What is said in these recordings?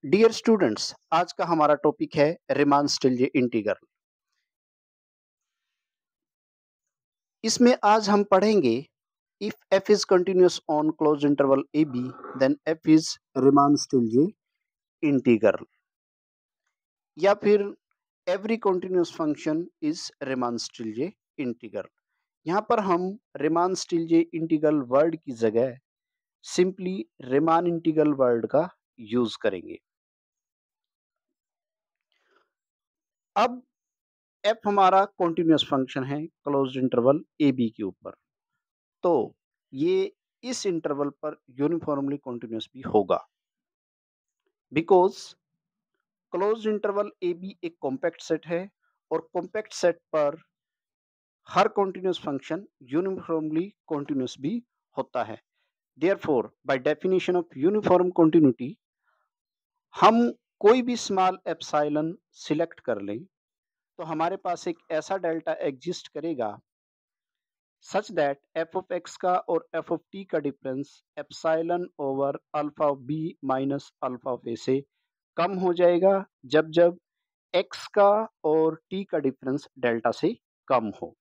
Dear students, आज का हमारा टॉपिक है रीमान स्टिल्जे इंटीग्रल। इसमें आज हम पढ़ेंगे if f is continuous on close interval A B then f is Riemann Stieltjes integral, या फिर every continuous function is Riemann Stieltjes integral. यहाँ पर हम रीमान स्टिल्जे इंटीग्रल वर्ड की जगह सिंपली रीमान इंटीग्रल वर्ड का यूज करेंगे। अब f हमारा कॉन्टिन्यूअस फंक्शन है क्लोज्ड इंटरवल ए बी के ऊपर, तो ये इस इंटरवल पर यूनिफॉर्मली कॉन्टिन्यूअस भी होगा, because closed interval A B एक कॉम्पैक्ट सेट है और कॉम्पैक्ट सेट पर हर कॉन्टिन्यूअस फंक्शन यूनिफॉर्मली कॉन्टिन्यूअस भी होता है। Therefore by definition of uniform continuity हम कोई भी स्मॉल एप्सिलॉन सिलेक्ट कर लें तो हमारे पास एक ऐसा डेल्टा एग्जिस्ट करेगा such that F of X का और एफ ऑफ टी का difference epsilon over alpha of B minus alpha of A से कम हो जाएगा जब जब एक्स का और टी का डिफरेंस डेल्टा से कम हो।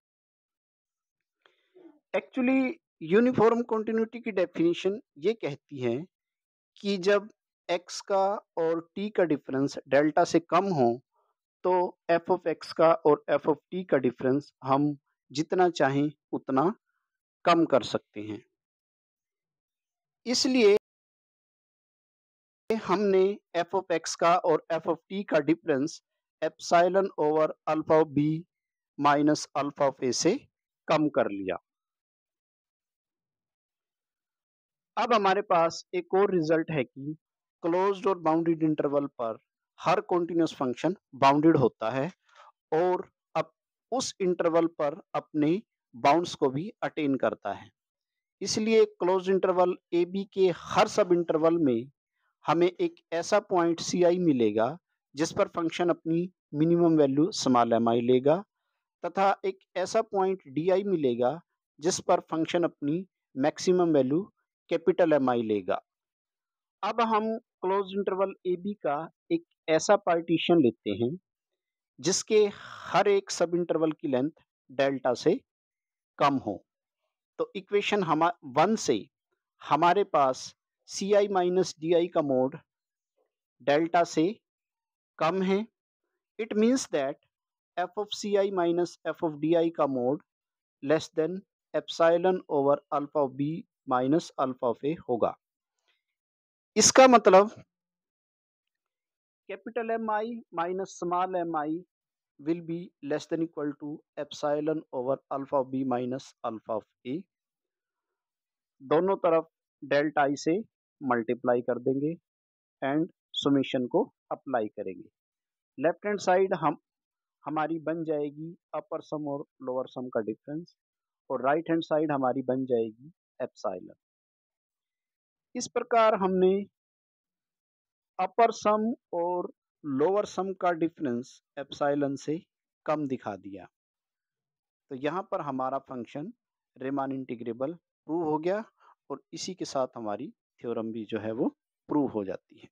एक्चुअली यूनिफॉर्म कॉन्टिन्यूटी की डेफिनेशन ये कहती है कि जब एक्स का और टी का डिफरेंस डेल्टा से कम हो तो एफ ऑफ एक्स का और एफ ऑफ टी का डिफरेंस हम जितना चाहें उतना कम कर सकते हैं। इसलिए हमने एफ ऑफ एक्स का और एफ ऑफ टी का difference epsilon over alpha of B minus alpha of A से कम कर लिया। अब हमारे पास एक और रिजल्ट है कि क्लोज्ड और बाउंडेड इंटरवल पर हर कॉन्टिन्यूअस फंक्शन बाउंडेड होता है और अब उस इंटरवल पर अपने बाउंड्स को भी अटेन करता है। इसलिए क्लोज इंटरवल ए बी के हर सब इंटरवल में हमें एक ऐसा पॉइंट सी आई मिलेगा जिस पर फंक्शन अपनी मिनिमम वैल्यू स्मॉल एम आई लेगा, तथा एक ऐसा पॉइंट डी आई मिलेगा जिस पर फंक्शन अपनी मैक्सिमम वैल्यू कैपिटल एम आई लेगा। अब हम क्लोज इंटरवल ए बी का एक ऐसा पार्टीशन लेते हैं जिसके हर एक सब इंटरवल की लेंथ डेल्टा से कम हो, तो इक्वेशन हम 1 से हमारे पास सी आई माइनस डी आई का मोड डेल्टा से कम है। It means that F of C I minus F of D I का mod less than epsilon over alpha of B minus alpha of A होगा। इसका मतलब capital M I minus small M I will be less than equal to epsilon over alpha of B minus alpha of A. दोनों तरफ delta I से multiply कर देंगे and summation को apply करेंगे। लेफ्ट हैंड साइड हमारी बन जाएगी अपर सम और लोअर सम का डिफरेंस और राइट हैंड साइड हमारी बन जाएगी एप्सिलॉन। इस प्रकार हमने अपर सम और लोअर सम का डिफरेंस एप्सिलॉन से कम दिखा दिया, तो यहाँ पर हमारा फंक्शन रीमान इंटीग्रेबल प्रूव हो गया और इसी के साथ हमारी थ्योरम भी जो है वो प्रूव हो जाती है।